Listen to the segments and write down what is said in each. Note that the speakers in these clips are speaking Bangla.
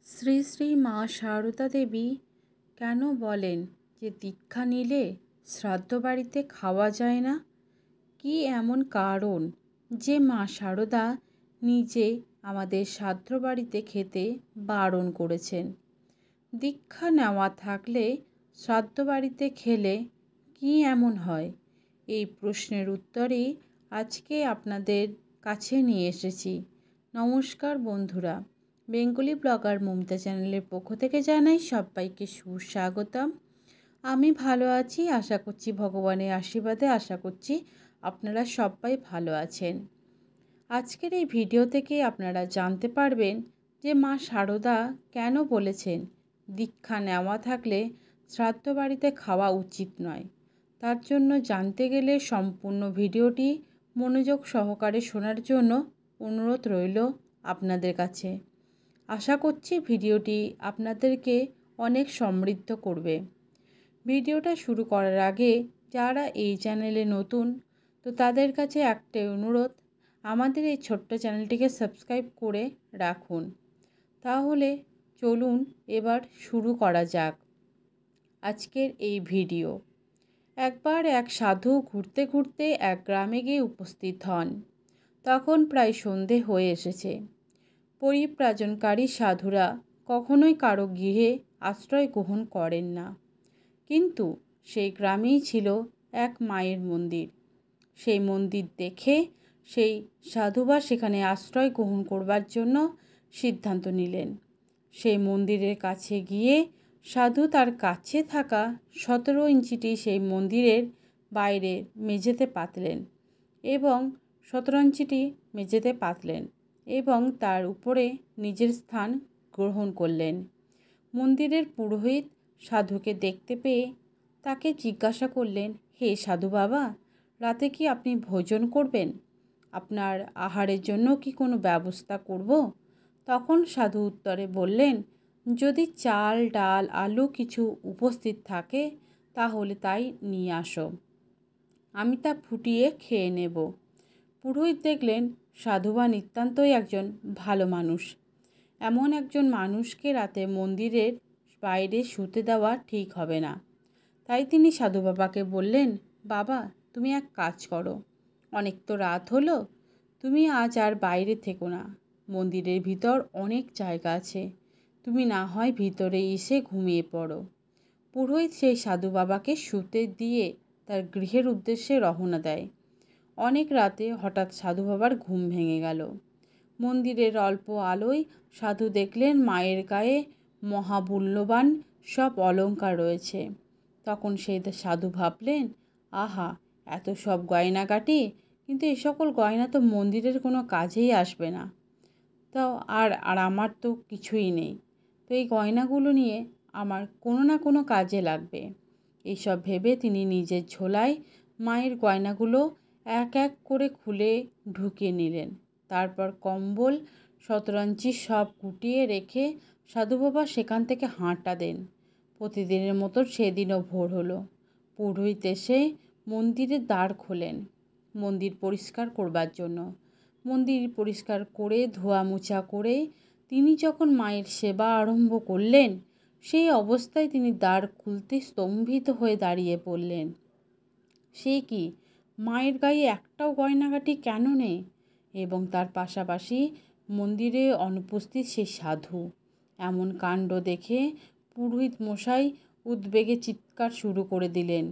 শ্রী শ্রী মা সারদা দেবী কেন বলেন যে দীক্ষা নিলে শ্রাদ্ধ বাড়িতে খাওয়া যায় না? কি এমন কারণ যে মা সারদা নিজে আমাদের শ্রাদ্ধ বাড়িতে খেতে বারণ করেছেন? দীক্ষা নেওয়া থাকলে শ্রাদ্ধ বাড়িতে খেলে কি এমন হয়? এই প্রশ্নের উত্তরই আজকে আপনাদের কাছে নিয়ে এসেছি। নমস্কার বন্ধুরা, বেঙ্গলি ব্লগার মমিতা চ্যানেলের পক্ষ থেকে জানাই সবাইকে সুস্বাগতম। আমি ভালো আছি, আশা করছি ভগবানের আশীর্বাদে আশা করছি আপনারা সবাই ভালো আছেন। আজকের এই ভিডিও থেকে আপনারা জানতে পারবেন যে মা সারদা কেন বলেছেন দীক্ষা নেওয়া থাকলে শ্রাদ্ধ বাড়িতে খাওয়া উচিত নয়। তার জন্য জানতে গেলে সম্পূর্ণ ভিডিওটি মনোযোগ সহকারে শোনার জন্য অনুরোধ রইল আপনাদের কাছে। আশা করছি ভিডিওটি আপনাদেরকে অনেক সমৃদ্ধ করবে। ভিডিওটা শুরু করার আগে যারা এই চ্যানেলে নতুন, তো তাদের কাছে একটাই অনুরোধ, আমাদের এই ছোট্ট চ্যানেলটিকে সাবস্ক্রাইব করে রাখুন। তাহলে চলুন এবার শুরু করা যাক আজকের এই ভিডিও। একবার এক সাধু ঘুরতে ঘুরতে এক গ্রামে গিয়ে উপস্থিত হন। তখন প্রায় সন্ধে হয়ে এসেছে। পরিব্রাজনকারী সাধুরা কখনোই কারো গৃহে আশ্রয় গ্রহণ করেন না। কিন্তু সেই গ্রামেই ছিল এক মায়ের মন্দির। সেই মন্দির দেখে সেই সাধুবা সেখানে আশ্রয় গ্রহণ করবার জন্য সিদ্ধান্ত নিলেন। সেই মন্দিরের কাছে গিয়ে সাধু তার কাছে থাকা 17 ইঞ্চিটি সেই মন্দিরের বাইরে মেঝেতে পাতলেন এবং 17 ইঞ্চিটি মেঝেতে পাতলেন এবং তার উপরে নিজের স্থান গ্রহণ করলেন। মন্দিরের পুরোহিত সাধুকে দেখতে পেয়ে তাকে জিজ্ঞাসা করলেন, হে সাধু বাবা, রাতে কি আপনি ভোজন করবেন? আপনার আহারের জন্য কি কোনো ব্যবস্থা করব? তখন সাধু উত্তরে বললেন, যদি চাল ডাল আলু কিছু উপস্থিত থাকে তাহলে তাই নিয়ে আসো, আমি তা ফুটিয়ে খেয়ে নেব। পুরোহিত দেখলেন সাধুবা নিতান্তই একজন ভালো মানুষ। এমন একজন মানুষকে রাতে মন্দিরের বাইরে শুতে দেওয়া ঠিক হবে না। তাই তিনি সাধু বাবাকে বললেন, বাবা, তুমি এক কাজ করো, অনেক তো রাত হলো, তুমি আজ আর বাইরে থেকো না, মন্দিরের ভিতর অনেক জায়গা আছে, তুমি না হয় ভিতরে এসে ঘুমিয়ে পড়ো। পুরোহিত সেই সাধু বাবাকে শুতে দিয়ে তার গৃহের উদ্দেশ্যে রওনা দেয়। অনেক রাতে হঠাৎ সাধু বাবার ঘুম ভেঙে গেল। মন্দিরের অল্প আলোয় সাধু দেখলেন মায়ের গায়ে মহামূল্যবান সব অলংকার রয়েছে। তখন সেই সাধু ভাবলেন, আহা, এত সব গয়নাগাটি, কিন্তু এ সকল গয়না তো মন্দিরের কোনো কাজেই আসবে না। তো আর আমার তো কিছুই নেই, তো এই গয়নাগুলো নিয়ে আমার কোনো না কোনো কাজে লাগবে। এইসব ভেবে তিনি নিজের ঝোলায় মায়ের গয়নাগুলো এক এক করে খুলে ঢুকিয়ে নিলেন। তারপর কম্বল 17 ইঞ্চি সব গুটিয়ে রেখে সাধু বাবা সেখান থেকে হাঁটা দেন। প্রতিদিনের মতো সেদিনও ভোর হলো। পুরোহিত এসে মন্দিরের দ্বার খোলেন মন্দির পরিষ্কার করবার জন্য। মন্দির পরিষ্কার করে ধোয়া মোছা করে তিনি যখন মায়ের সেবা আরম্ভ করলেন, সেই অবস্থায় তিনি দ্বার খুলতে স্তম্ভিত হয়ে দাঁড়িয়ে পড়লেন। সে কি, মায়ের গায়ে একটাও গয়নাগাটি কেন নেই? এবং তার পাশাপাশি মন্দিরে অনুপস্থিত সেই সাধু। এমন কাণ্ড দেখে পুরোহিত মশাই উদ্বেগে চিৎকার শুরু করে দিলেন।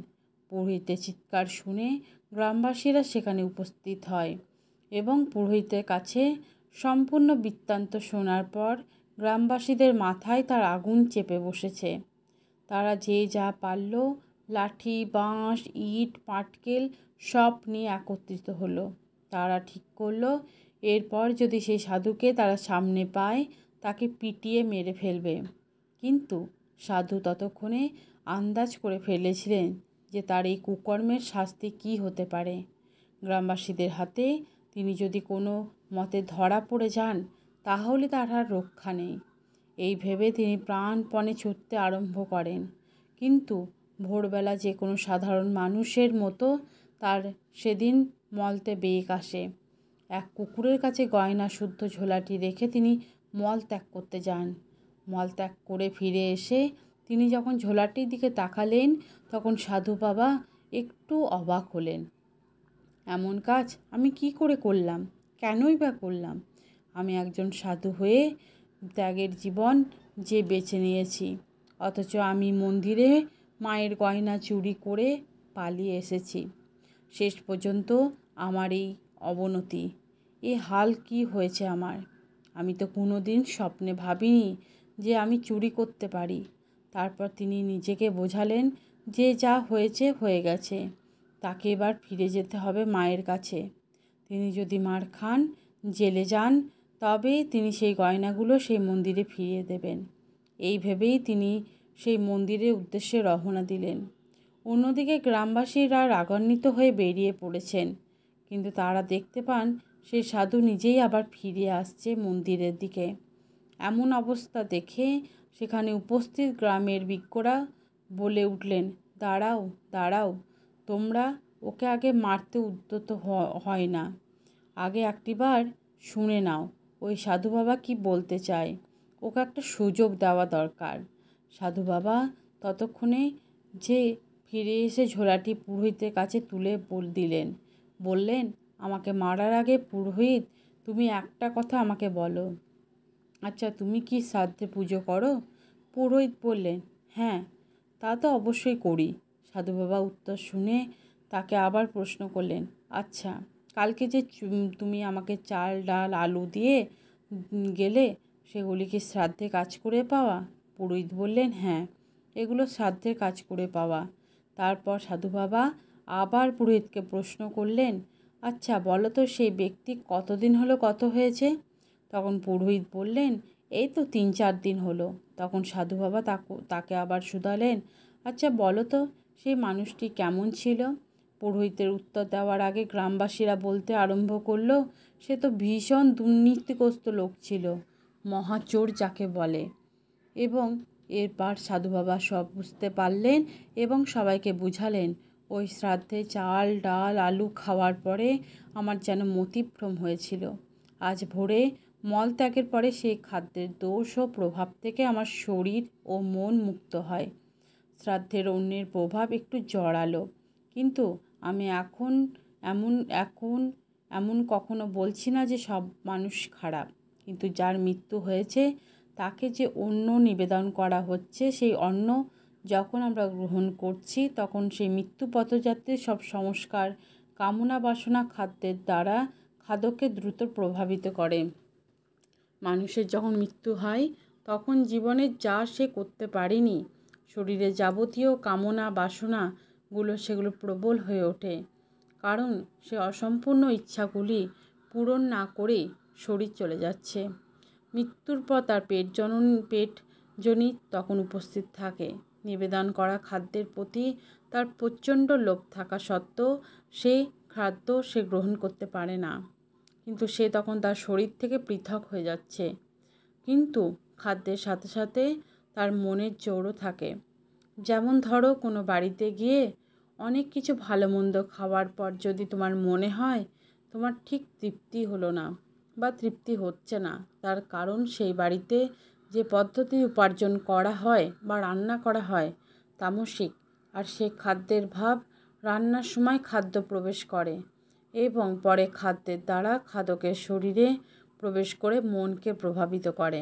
পুরোহিতের চিৎকার শুনে গ্রামবাসীরা সেখানে উপস্থিত হয় এবং পুরোহিতের কাছে সম্পূর্ণ বৃত্তান্ত শোনার পর গ্রামবাসীদের মাথায় তার আগুন চেপে বসেছে। তারা যে যা পারল লাঠি, বাঁশ, ইট, পাটকেল সব নিয়ে একত্রিত হলো। তারা ঠিক করলো এরপর যদি সেই সাধুকে তারা সামনে পায় তাকে পিটিয়ে মেরে ফেলবে। কিন্তু সাধু ততক্ষণে আন্দাজ করে ফেলেছিলেন যে তার এই কুকর্মের শাস্তি কী হতে পারে। গ্রামবাসীদের হাতে তিনি যদি কোনো মতে ধরা পড়ে যান তাহলে তার আর রক্ষা নেই। এই ভেবে তিনি প্রাণপণে ছুটতে আরম্ভ করেন। কিন্তু ভোরবেলা যে কোনো সাধারণ মানুষের মতো তার সেদিন মলতে বেগ আসে। এক কুকুরের কাছে গয়না শুদ্ধ ঝোলাটি রেখে তিনি মল ত্যাগ করতে যান। মলত্যাগ করে ফিরে এসে তিনি যখন ঝোলাটির দিকে তাকালেন তখন সাধু বাবা একটু অবাক হলেন। এমন কাজ আমি কি করে করলাম? কেনই বা করলাম? আমি একজন সাধু হয়ে ত্যাগের জীবন যে বেছে নিয়েছি, অথচ আমি মন্দিরে মায়ের গয়না চুরি করে পালিয়ে এসেছি। শেষ পর্যন্ত আমার এই অবনতি, এ হাল কি হয়েছে আমার? আমি তো কোনো দিন স্বপ্নে ভাবিনি যে আমি চুরি করতে পারি। তারপর তিনি নিজেকে বোঝালেন যে যা হয়েছে হয়ে গেছে, তাকে এবার ফিরে যেতে হবে মায়ের কাছে। তিনি যদি মার খান, জেলে যান, তবে তিনি সেই গয়নাগুলো সেই মন্দিরে ফিরিয়ে দেবেন। এই ভেবেই তিনি সেই মন্দিরের উদ্দেশ্যে রওনা দিলেন। অন্যদিকে গ্রামবাসীরা রাগান্বিত হয়ে বেরিয়ে পড়েছেন, কিন্তু তারা দেখতে পান সেই সাধু নিজেই আবার ফিরে আসছে মন্দিরের দিকে। এমন অবস্থা দেখে সেখানে উপস্থিত গ্রামের বিজ্ঞরা বলে উঠলেন, দাঁড়াও দাঁড়াও, তোমরা ওকে আগে মারতে উদ্যত হয় না, আগে একটিবার শুনে নাও ওই সাধু বাবা কি বলতে চায়। ওকে একটা সুযোগ দেওয়া দরকার। সাধু বাবা ততক্ষণে যে ফিরে এসে ঝোলাটি পুরোহিতের কাছে তুলে দিলেন। বললেন, আমাকে মারার আগে পুরোহিত, তুমি একটা কথা আমাকে বলো। আচ্ছা, তুমি কি শ্রাদ্ধে পুজো করো? পুরোহিত বললেন, হ্যাঁ, তা তো অবশ্যই করি। সাধু বাবা উত্তর শুনে তাকে আবার প্রশ্ন করলেন, আচ্ছা, কালকে যে তুমি আমাকে চাল ডাল আলু দিয়ে গেলে, সেগুলি কি শ্রাদ্ধে কাজ করে পাওয়া? পুরোহিত বললেন, হ্যাঁ, এগুলো শ্রাদ্ধের কাজ করে পাওয়া। তারপর সাধু বাবা আবার পুরোহিতকে প্রশ্ন করলেন, আচ্ছা বলো তো, সেই ব্যক্তি কতদিন হলো কত হয়েছে? তখন পুরোহিত বললেন, এই তো 3-4 দিন হলো। তখন সাধু বাবা তাকে আবার শুধালেন, আচ্ছা বলো তো, সেই মানুষটি কেমন ছিল? পুরোহিতের উত্তর দেওয়ার আগে গ্রামবাসীরা বলতে আরম্ভ করলো, সে তো ভীষণ দুর্নীতিগ্রস্ত লোক ছিল, মহাচোর যাকে বলে। এবং এরপর সাধু বাবা সব বুঝতে পারলেন এবং সবাইকে বুঝালেন, ওই শ্রাদ্ধে চাল ডাল আলু খাওয়ার পরে আমার যেন মতিভ্রম হয়েছিল। আজ ভোরে মলত্যাগের পরে সেই খাদ্যের দোষ ও প্রভাব থেকে আমার শরীর ও মন মুক্ত হয়। শ্রাদ্ধের অন্যের প্রভাব একটু জড়ালো, কিন্তু আমি এমন কখনো বলছি না যে সব মানুষ খারাপ। কিন্তু যার মৃত্যু হয়েছে তাকে যে অন্ন নিবেদন করা হচ্ছে, সেই অন্ন যখন আমরা গ্রহণ করছি তখন সেই মৃত্যু পথযাত্রীর সব সংস্কার, কামনা বাসনা খাদ্যের দ্বারা খাদ্যকে দ্রুত প্রভাবিত করে। মানুষের যখন মৃত্যু হয় তখন জীবনে যা সে করতে পারেনি, শরীরে যাবতীয় কামনা বাসনাগুলো সেগুলো প্রবল হয়ে ওঠে, কারণ সে অসম্পূর্ণ ইচ্ছাগুলি পূরণ না করে শরীর চলে যাচ্ছে। মৃত্যুর পর তার পেটজনী তখন উপস্থিত থাকে। নিবেদন করা খাদ্যের প্রতি তার প্রচণ্ড লোভ থাকা সত্ত্বেও সেই খাদ্য সে গ্রহণ করতে পারে না, কিন্তু সে তখন তার শরীর থেকে পৃথক হয়ে যাচ্ছে। কিন্তু খাদ্যের সাথে সাথে তার মনের জোরও থাকে। যেমন ধরো, কোনো বাড়িতে গিয়ে অনেক কিছু ভালো মন্দ খাওয়ার পর যদি তোমার মনে হয় তোমার ঠিক তৃপ্তি হলো না বা তৃপ্তি হচ্ছে না, তার কারণ সেই বাড়িতে যে পদ্ধতি উপার্জন করা হয় বা রান্না করা হয় তামসিক, আর সে খাদ্যের ভাব রান্নার সময় খাদ্য প্রবেশ করে এবং পরে খাদ্যের দ্বারা খাদকের শরীরে প্রবেশ করে মনকে প্রভাবিত করে।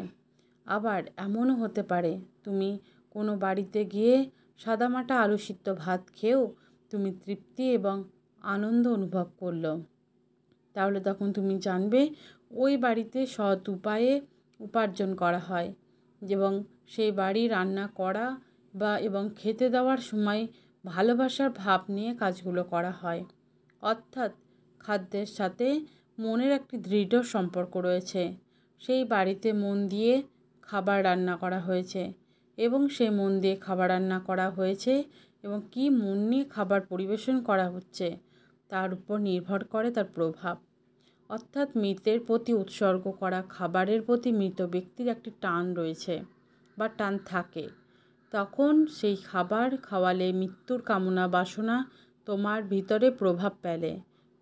আবার এমনও হতে পারে, তুমি কোনো বাড়িতে গিয়ে সাদামাটা আলু সিদ্ধ ভাত খেয়েও তুমি তৃপ্তি এবং আনন্দ অনুভব করলো, তাহলে তখন তুমি জানবে ওই বাড়িতে সৎ উপায়ে উপার্জন করা হয় এবং সেই বাড়ি রান্না করা এবং খেতে দেওয়ার সময় ভালোবাসার ভাব নিয়ে কাজগুলো করা হয়। অর্থাৎ খাদ্যের সাথে মনের একটি দৃঢ় সম্পর্ক রয়েছে। সেই বাড়িতে মন দিয়ে খাবার রান্না করা হয়েছে এবং সেই মন দিয়ে খাবার রান্না করা হয়েছে এবং কী মন নিয়ে খাবার পরিবেশন করা হচ্ছে তার উপর নির্ভর করে তার প্রভাব। অর্থাৎ মৃতের প্রতি উৎসর্গ করা খাবারের প্রতি মৃত ব্যক্তির একটি টান রয়েছে বা টান থাকে। তখন সেই খাবার খাওয়ালে মৃত্যুর কামনা বাসনা তোমার ভিতরে প্রভাব ফেলে।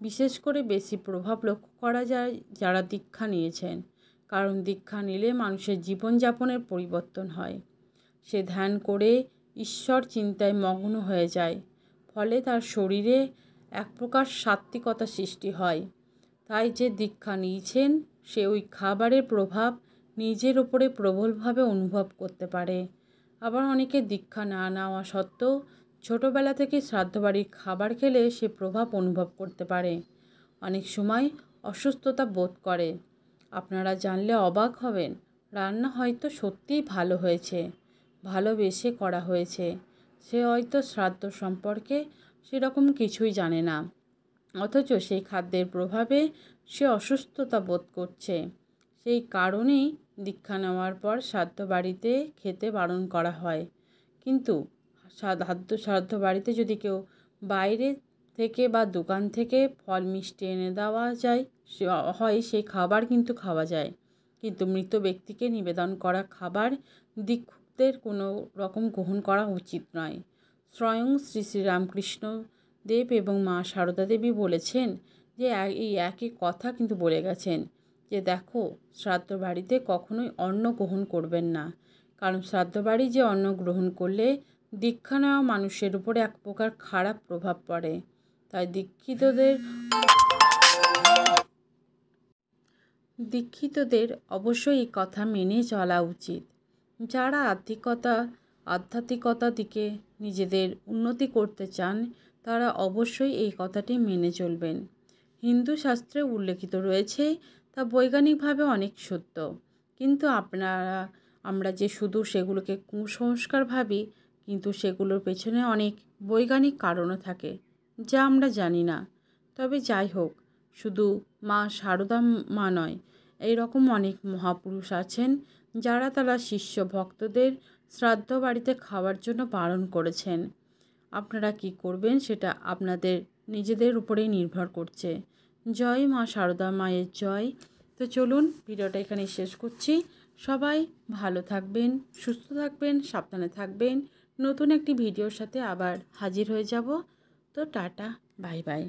বিশেষ করে বেশি প্রভাব লক্ষ্য করা যায় যারা দীক্ষা নিয়েছেন, কারণ দীক্ষা নিলে মানুষের জীবনযাপনের পরিবর্তন হয়। সে ধ্যান করে ঈশ্বর চিন্তায় মগ্ন হয়ে যায়, ফলে তার শরীরে এক প্রকার সাত্ত্বিকতা সৃষ্টি হয়। তাই যে দীক্ষা নিয়েছেন সে ওই খাবারের প্রভাব নিজের ওপরে প্রবলভাবে অনুভব করতে পারে। আবার অনেকে দীক্ষা না নেওয়া সত্ত্বেও ছোটোবেলা থেকে শ্রাদ্ধবাড়ির খাবার খেলে সে প্রভাব অনুভব করতে পারে। অনেক সময় অসুস্থতা বোধ করে। আপনারা জানলে অবাক হবেন, রান্না হয়তো সত্যিই ভালো হয়েছে, ভালোবেসে করা হয়েছে, সে হয়তো শ্রাদ্ধ সম্পর্কে সেরকম কিছুই জানে না, অথচ সেই খাদ্যের প্রভাবে সে অসুস্থতা বোধ করছে। সেই কারণেই দীক্ষা নেওয়ার পর শ্রাদ্ধ বাড়িতে খেতে বারণ করা হয়। কিন্তু শ্রাদ্ধ বাড়িতে যদি কেউ বাইরে থেকে বা দোকান থেকে ফল মিষ্টি এনে দেওয়া যায় সেই খাবার কিন্তু খাওয়া যায়। কিন্তু মৃত ব্যক্তিকে নিবেদন করা খাবার দীক্ষুকদের কোনো রকম গ্রহণ করা উচিত নয়। স্বয়ং শ্রী শ্রী রামকৃষ্ণ দেব এবং মা সারদা দেবী বলেছেন যে এই একই কথা কিন্তু বলে গেছেন যে দেখো, শ্রাদ্ধ বাড়িতে কখনোই অন্ন গ্রহণ করবেন না, কারণ শ্রাদ্ধ বাড়ি যে অন্ন গ্রহণ করলে দীক্ষা নেওয়া মানুষের উপরে এক প্রকার খারাপ প্রভাব পড়ে। তাই দীক্ষিতদের অবশ্যই এই কথা মেনে চলা উচিত। যারা আধ্যাত্মিকতার দিকে নিজেদের উন্নতি করতে চান তারা অবশ্যই এই কথাটি মেনে চলবেন। হিন্দু শাস্ত্রে উল্লেখিত রয়েছে তা বৈজ্ঞানিকভাবে অনেক সত্য, কিন্তু আমরা যে শুধু সেগুলোকে কুসংস্কার ভাবি, কিন্তু সেগুলোর পেছনে অনেক বৈজ্ঞানিক কারণও থাকে যা আমরা জানি না। তবে যাই হোক, শুধু মা সারদা মা নয়, এই রকম অনেক মহাপুরুষ আছেন যারা তারা শিষ্য ভক্তদের শ্রাদ্ধ বাড়িতে খাওয়ার জন্য বারণ করেছেন। আপনারা কি করবেন সেটা আপনাদের নিজেদের উপরেই নির্ভর করছে। জয় মা সারদা মায়ের জয়। তো চলুন ভিডিওটা এখানে শেষ করছি। সবাই ভালো থাকবেন, সুস্থ থাকবেন, সাবধানে থাকবেন। নতুন একটি ভিডিওর সাথে আবার হাজির হয়ে যাব। তো টাটা, বাই বাই।